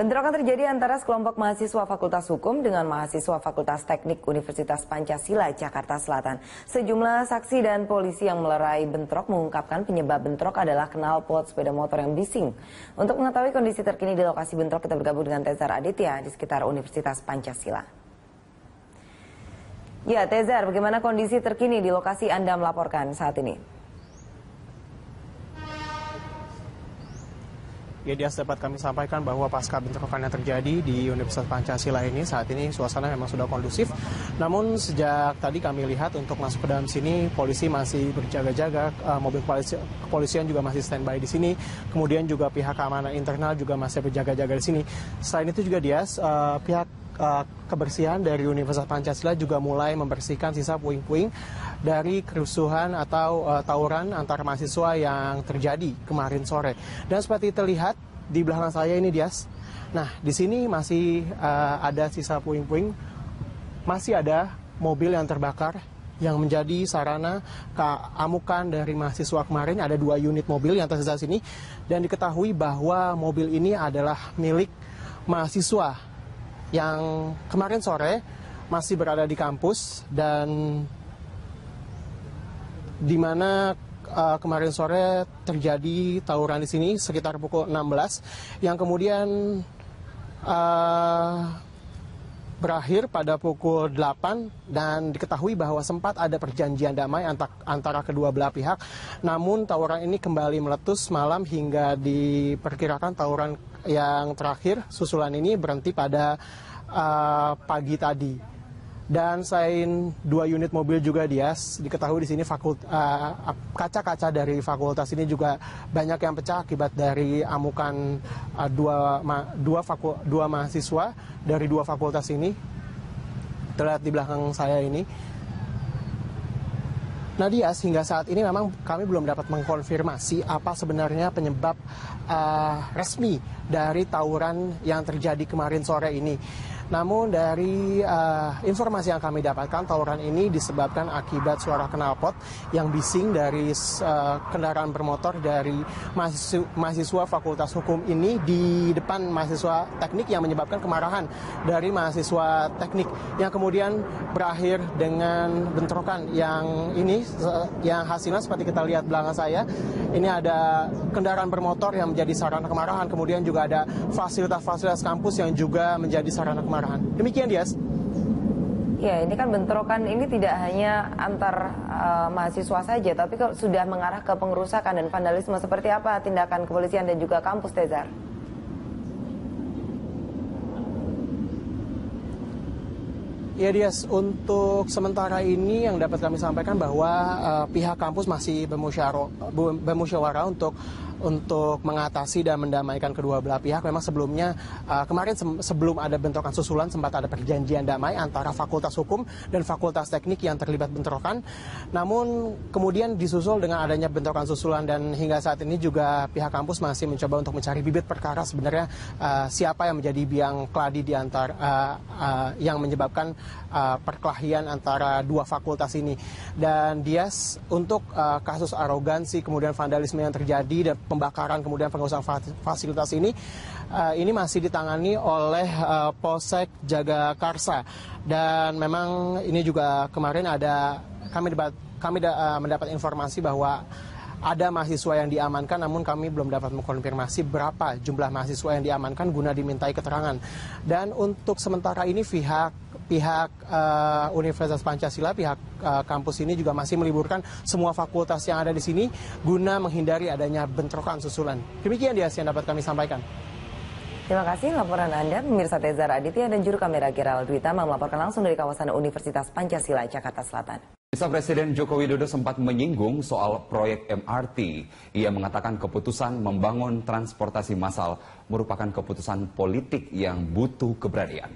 Bentrokan terjadi antara sekelompok mahasiswa Fakultas Hukum dengan mahasiswa Fakultas Teknik Universitas Pancasila, Jakarta Selatan. Sejumlah saksi dan polisi yang melerai bentrok mengungkapkan penyebab bentrok adalah knalpot sepeda motor yang bising. Untuk mengetahui kondisi terkini di lokasi bentrok, kita bergabung dengan Tezar Aditya di sekitar Universitas Pancasila. Ya, Tezar, bagaimana kondisi terkini di lokasi Anda melaporkan saat ini? Ya, dapat kami sampaikan bahwa pasca bentrokan yang terjadi di Universitas Pancasila ini, saat ini suasana memang sudah kondusif. Namun sejak tadi kami lihat untuk masuk ke dalam sini, polisi masih berjaga-jaga, mobil kepolisian juga masih standby di sini. Kemudian juga pihak keamanan internal juga masih berjaga-jaga di sini. Selain itu juga pihak kebersihan dari Universitas Pancasila juga mulai membersihkan sisa puing-puing dari kerusuhan atau tawuran antar mahasiswa yang terjadi kemarin sore. Dan seperti terlihat di belakang saya ini, Dias. Nah, di sini masih ada sisa puing-puing, masih ada mobil yang terbakar yang menjadi sarana keamukan dari mahasiswa kemarin. Ada 2 unit mobil yang tersisa sini, dan diketahui bahwa mobil ini adalah milik mahasiswa yang kemarin sore masih berada di kampus, dan di mana kemarin sore terjadi tawuran di sini sekitar pukul 16 yang kemudian berakhir pada pukul 8, dan diketahui bahwa sempat ada perjanjian damai antara kedua belah pihak. Namun tawuran ini kembali meletus malam hingga diperkirakan tawuran yang terakhir susulan ini berhenti pada pagi tadi. Dan selain 2 unit mobil juga, Dias, diketahui di sini kaca-kaca dari fakultas ini juga banyak yang pecah akibat dari amukan dua mahasiswa dari 2 fakultas ini. Terlihat di belakang saya ini. Nah, Dias, hingga saat ini memang kami belum dapat mengkonfirmasi apa sebenarnya penyebab resmi dari tawuran yang terjadi kemarin sore ini. Namun dari informasi yang kami dapatkan, tawuran ini disebabkan akibat suara knalpot yang bising dari kendaraan bermotor dari mahasiswa Fakultas Hukum ini di depan mahasiswa teknik, yang menyebabkan kemarahan dari mahasiswa teknik yang kemudian berakhir dengan bentrokan yang ini, yang hasilnya seperti kita lihat belakang saya. Ini ada kendaraan bermotor yang menjadi sarana kemarahan, kemudian juga ada fasilitas-fasilitas kampus yang juga menjadi sarana kemarahan. Demikian, Dias. Ya, ini kan bentrokan ini tidak hanya antar mahasiswa saja, tapi sudah mengarah ke pengerusakan dan vandalisme. Seperti apa tindakan kepolisian dan juga kampus, Tezar? Ya, Dias, untuk sementara ini yang dapat kami sampaikan bahwa pihak kampus masih bermusyawarah untuk mengatasi dan mendamaikan kedua belah pihak. Memang sebelumnya kemarin sebelum ada bentrokan susulan sempat ada perjanjian damai antara Fakultas Hukum dan Fakultas Teknik yang terlibat bentrokan. Namun kemudian disusul dengan adanya bentrokan susulan, dan hingga saat ini juga pihak kampus masih mencoba untuk mencari bibit perkara sebenarnya siapa yang menjadi biang keladi di antara yang menyebabkan perkelahian antara 2 fakultas ini. Dan Dias, untuk kasus arogansi kemudian vandalisme yang terjadi dan pembakaran kemudian pengerusakan fasilitas ini masih ditangani oleh Polsek Jagakarsa. Dan memang ini juga kemarin kami mendapat informasi bahwa ada mahasiswa yang diamankan, namun kami belum dapat mengkonfirmasi berapa jumlah mahasiswa yang diamankan guna dimintai keterangan. Dan untuk sementara ini pihak Universitas Pancasila, pihak kampus ini juga masih meliburkan semua fakultas yang ada di sini guna menghindari adanya bentrokan susulan. Demikian, Dias, yang dapat kami sampaikan. Terima kasih laporan Anda, pemirsa. Tezar Aditya dan juru kamera Gerald Dwitama melaporkan langsung dari kawasan Universitas Pancasila, Jakarta Selatan. Presiden Joko Widodo sempat menyinggung soal proyek MRT. Ia mengatakan keputusan membangun transportasi massal merupakan keputusan politik yang butuh keberanian.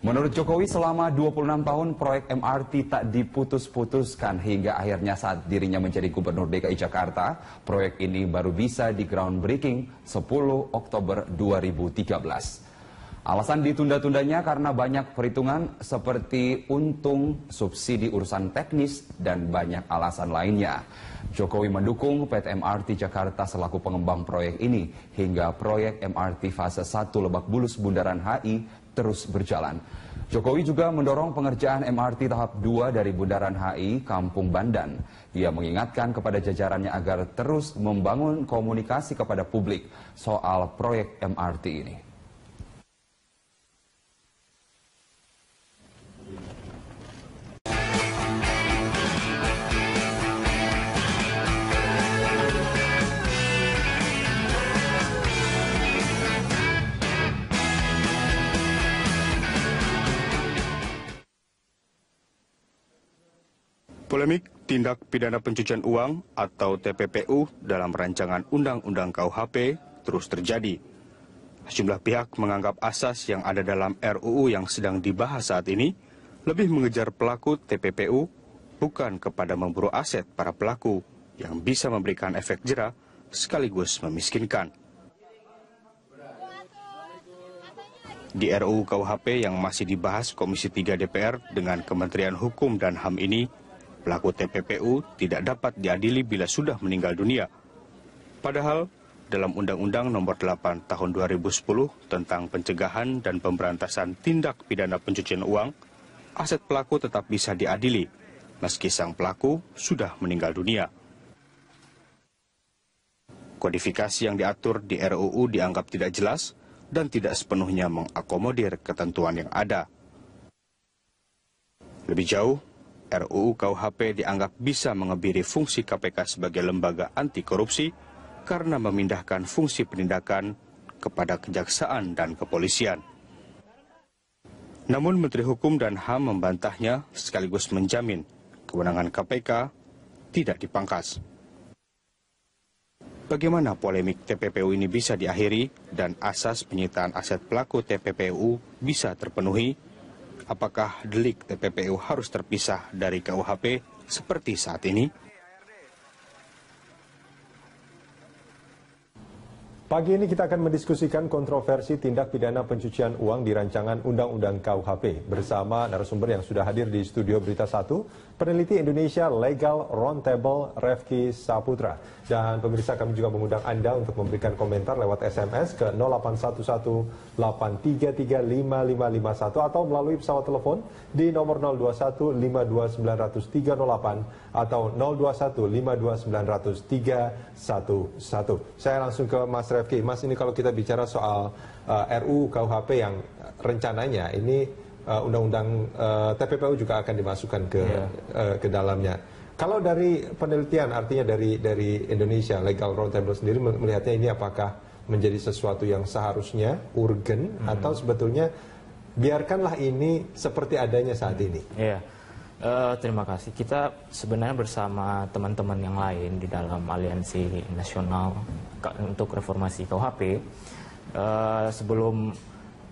Menurut Jokowi, selama 26 tahun proyek MRT tak diputus-putuskan hingga akhirnya saat dirinya menjadi Gubernur DKI Jakarta, proyek ini baru bisa di groundbreaking 10 Oktober 2013. Alasan ditunda-tundanya karena banyak perhitungan seperti untung, subsidi urusan teknis, dan banyak alasan lainnya. Jokowi mendukung PT MRT Jakarta selaku pengembang proyek ini hingga proyek MRT fase 1 Lebak Bulus Bundaran HI terus berjalan. Jokowi juga mendorong pengerjaan MRT tahap 2 dari Bundaran HI Kampung Bandan. Ia mengingatkan kepada jajarannya agar terus membangun komunikasi kepada publik soal proyek MRT ini. Polemik tindak pidana pencucian uang atau TPPU dalam rancangan Undang-Undang KUHP terus terjadi. Sejumlah pihak menganggap asas yang ada dalam RUU yang sedang dibahas saat ini lebih mengejar pelaku TPPU bukan kepada memburu aset para pelaku yang bisa memberikan efek jera sekaligus memiskinkan. Di RUU KUHP yang masih dibahas Komisi 3 DPR dengan Kementerian Hukum dan HAM ini, pelaku TPPU tidak dapat diadili bila sudah meninggal dunia. Padahal, dalam Undang-Undang Nomor 8 Tahun 2010 tentang pencegahan dan pemberantasan tindak pidana pencucian uang, aset pelaku tetap bisa diadili, meski sang pelaku sudah meninggal dunia. Kodifikasi yang diatur di RUU dianggap tidak jelas dan tidak sepenuhnya mengakomodir ketentuan yang ada. Lebih jauh, RUU KUHP dianggap bisa mengebiri fungsi KPK sebagai lembaga anti korupsi karena memindahkan fungsi penindakan kepada kejaksaan dan kepolisian. Namun Menteri Hukum dan HAM membantahnya sekaligus menjamin kewenangan KPK tidak dipangkas. Bagaimana polemik TPPU ini bisa diakhiri dan asas penyitaan aset pelaku TPPU bisa terpenuhi? Apakah delik TPPU harus terpisah dari KUHP seperti saat ini? Pagi ini kita akan mendiskusikan kontroversi tindak pidana pencucian uang di rancangan Undang-Undang KUHP bersama narasumber yang sudah hadir di studio Berita 1, peneliti Indonesia Legal Roundtable Refki Saputra. Dan pemirsa, kami juga mengundang Anda untuk memberikan komentar lewat SMS ke 0811-833-5551 atau melalui pesawat telepon di nomor 021-52900-308 atau 021-52900-311. Saya langsung ke Mas Refki. Mas, ini kalau kita bicara soal RUU KUHP yang rencananya ini undang-undang TPPU juga akan dimasukkan ke dalamnya. Kalau dari penelitian, artinya dari Indonesia Legal Roundtable sendiri melihatnya ini apakah menjadi sesuatu yang seharusnya urgen atau sebetulnya biarkanlah ini seperti adanya saat ini? Iya, terima kasih. Kita sebenarnya bersama teman-teman yang lain di dalam Aliansi Nasional untuk Reformasi KUHP, sebelum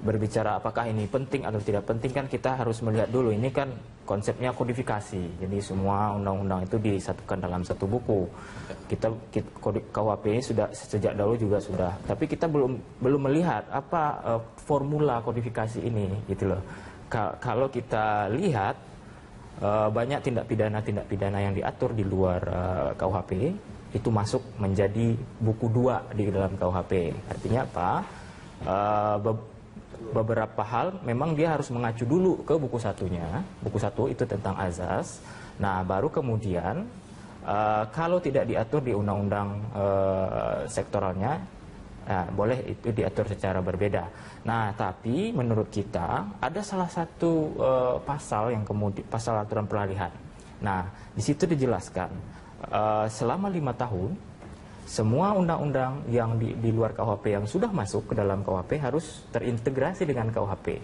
berbicara apakah ini penting atau tidak penting, kan kita harus melihat dulu, ini kan konsepnya kodifikasi. Jadi semua undang-undang itu disatukan dalam satu buku. KUHP ini sudah sejak dahulu juga sudah, tapi kita belum melihat apa formula kodifikasi ini, gitu loh. Kalau kita lihat banyak tindak pidana yang diatur di luar KUHP itu masuk menjadi buku 2 di dalam KUHP. Artinya apa? Beberapa hal memang dia harus mengacu dulu ke buku satunya. Buku 1 itu tentang azas. Nah, baru kemudian kalau tidak diatur di undang-undang sektoralnya, boleh itu diatur secara berbeda. Nah, tapi menurut kita ada salah satu pasal yang kemudian pasal aturan peralihan. Nah, di situ dijelaskan selama 5 tahun semua undang-undang yang di luar KUHP yang sudah masuk ke dalam KUHP harus terintegrasi dengan KUHP.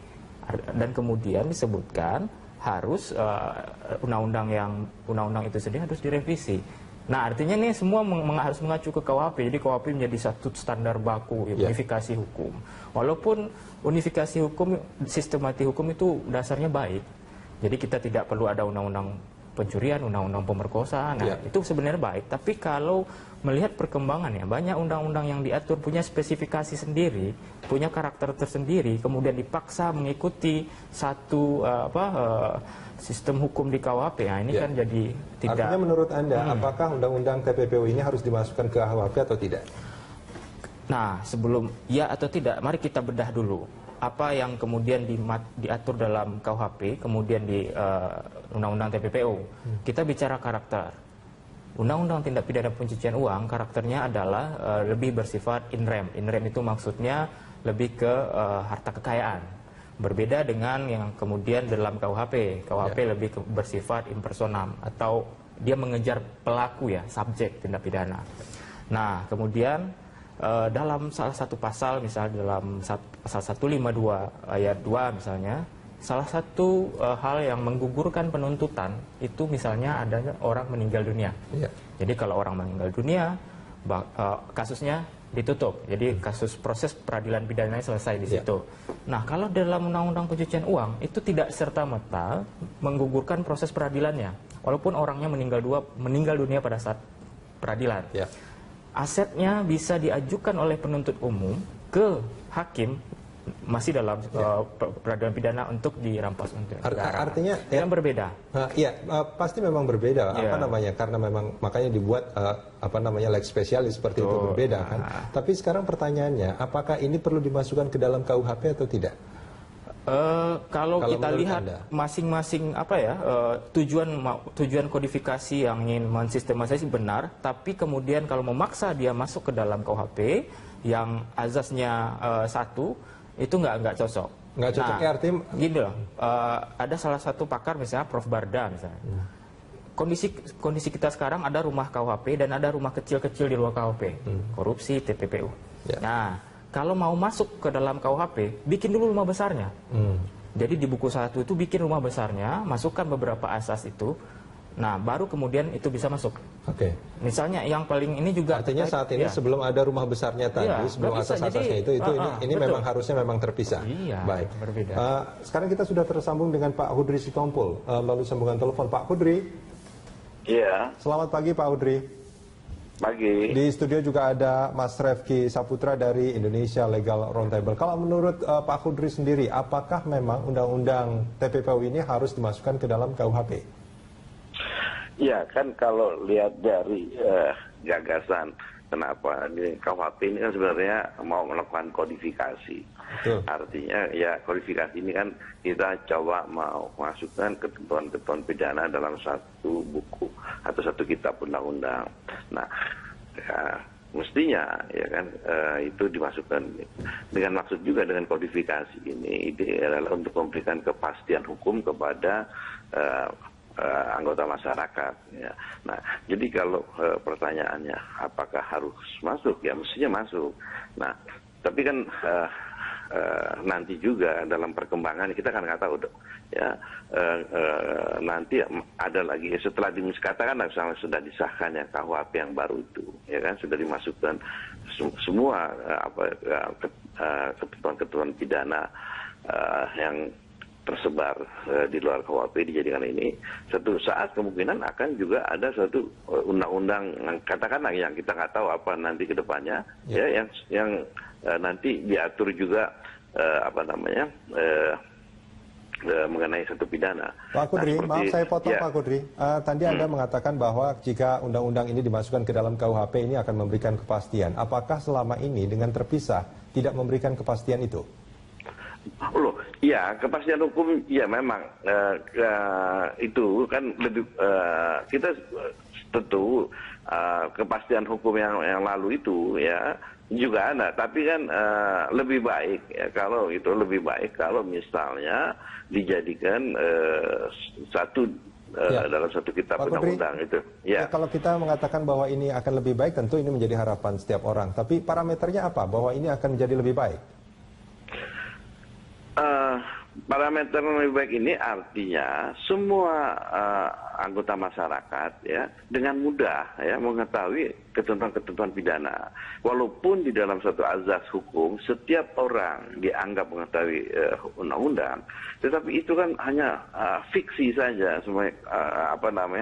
Dan kemudian disebutkan harus undang-undang itu sendiri harus direvisi. Nah, artinya ini semua harus mengacu ke KUHP. Jadi KUHP menjadi satu standar baku unifikasi hukum. Walaupun unifikasi hukum, sistematik hukum itu dasarnya baik. Jadi kita tidak perlu ada undang-undang pencurian, undang-undang pemerkosaan. Nah, itu sebenarnya baik. Tapi kalau melihat perkembangannya, banyak undang-undang yang diatur punya spesifikasi sendiri, punya karakter tersendiri, kemudian dipaksa mengikuti satu sistem hukum di KUHP. Nah, ini kan jadi tidak. Artinya menurut Anda, apakah undang-undang TPPU ini harus dimasukkan ke KUHP atau tidak? Nah, sebelum ya atau tidak, mari kita bedah dulu. Apa yang kemudian diatur dalam KUHP, kemudian di Undang-Undang TPPU. Kita bicara karakter. Undang-Undang Tindak Pidana Pencucian Uang, karakternya adalah lebih bersifat in rem. In rem itu maksudnya lebih ke harta kekayaan. Berbeda dengan yang kemudian dalam KUHP. KUHP lebih bersifat impersonam, atau dia mengejar pelaku ya, subjek tindak pidana. Nah, kemudian dalam salah satu pasal, misalnya dalam pasal 152 ayat 2 misalnya, salah satu hal yang menggugurkan penuntutan itu misalnya adanya orang meninggal dunia. Jadi kalau orang meninggal dunia, kasusnya ditutup. Jadi kasus proses peradilan pidananya selesai di situ. Nah, kalau dalam Undang-Undang Pencucian Uang itu tidak serta-merta menggugurkan proses peradilannya, walaupun orangnya meninggal dunia pada saat peradilan. Asetnya bisa diajukan oleh penuntut umum ke hakim masih dalam peradilan pidana untuk dirampas untuk negara. Artinya yang berbeda. Pasti memang berbeda. Karena memang makanya dibuat leg spesialis seperti itu, berbeda kan. Tapi sekarang pertanyaannya, apakah ini perlu dimasukkan ke dalam KUHP atau tidak? Kalau kita lihat masing-masing tujuan kodifikasi yang ingin mensistematisasi benar, tapi kemudian kalau memaksa dia masuk ke dalam KUHP yang azasnya satu, itu nggak cocok. Nggak cocok, artinya gini loh, ada salah satu pakar misalnya Prof. Barda misalnya. Kondisi kita sekarang ada rumah KUHP dan ada rumah kecil-kecil di luar KUHP, korupsi, TPPU. Nah, kalau mau masuk ke dalam KUHP, bikin dulu rumah besarnya. Jadi di buku 1 itu bikin rumah besarnya, masukkan beberapa asas itu. Nah, baru kemudian itu bisa masuk. Misalnya yang paling ini juga artinya saat ini sebelum ada rumah besarnya tadi, sebelum asas-asasnya itu ini memang harusnya memang terpisah. Baik. Berbeda. Sekarang kita sudah tersambung dengan Pak Hudri Sitompul melalui sambungan telepon. Pak Hudri. Iya. Selamat pagi Pak Hudri. Pagi. Di studio juga ada Mas Refki Saputra dari Indonesia Legal Roundtable. Kalau menurut Pak Hudri sendiri, apakah memang undang-undang TPPU ini harus dimasukkan ke dalam KUHP? Ya, kan kalau lihat dari gagasan kenapa ini KUHP ini kan sebenarnya mau melakukan kodifikasi. Artinya ya kodifikasi ini kan kita coba mau masukkan ketentuan-ketentuan pidana dalam satu buku atau satu kitab undang-undang. Nah, ya, mestinya ya kan itu dimasukkan dengan maksud juga dengan kodifikasi ini adalah untuk memberikan kepastian hukum kepada anggota masyarakat. Ya. Nah, jadi kalau pertanyaannya apakah harus masuk? Ya mestinya masuk. Nah, tapi kan nanti juga dalam perkembangan kita kan nggak tahu dong. Ya, nanti ada lagi setelah katakan misalnya sudah disahkan ya KUHP yang baru itu, ya kan sudah dimasukkan semua ketentuan-ketentuan pidana yang tersebar di luar KUHP dijadikan ini, satu saat kemungkinan akan juga ada satu undang-undang katakanlah yang kita nggak tahu apa nanti ke depannya ya yang nanti diatur juga mengenai satu pidana. Pak Kudri, maaf saya potong Pak Kudri. Tadi Anda mengatakan bahwa jika undang-undang ini dimasukkan ke dalam KUHP ini akan memberikan kepastian. Apakah selama ini dengan terpisah tidak memberikan kepastian itu? Loh, ya kepastian hukum ya memang itu kan lebih kita tentu kepastian hukum yang lalu itu ya juga ada, tapi kan lebih baik ya kalau itu lebih baik kalau misalnya dijadikan satu dalam satu kitab undang-undang itu. Ya. Kalau kita mengatakan bahwa ini akan lebih baik, tentu ini menjadi harapan setiap orang. Tapi parameternya apa bahwa ini akan menjadi lebih baik? Parameter lebih baik ini artinya semua anggota masyarakat ya dengan mudah ya mengetahui ketentuan-ketentuan pidana. Walaupun di dalam satu azas hukum setiap orang dianggap mengetahui undang-undang, tetapi itu kan hanya fiksi saja, semua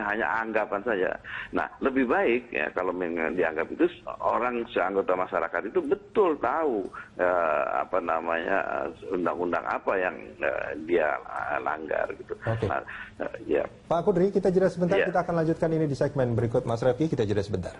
hanya anggapan saja. Nah, lebih baik ya kalau dianggap itu orang seanggota masyarakat itu betul tahu undang-undang apa yang dia langgar gitu. Oke. Ya. Pak Kudri, kita jeda sebentar, Ya. kita akan lanjutkan ini di segmen berikut. Mas Refki, kita jeda sebentar.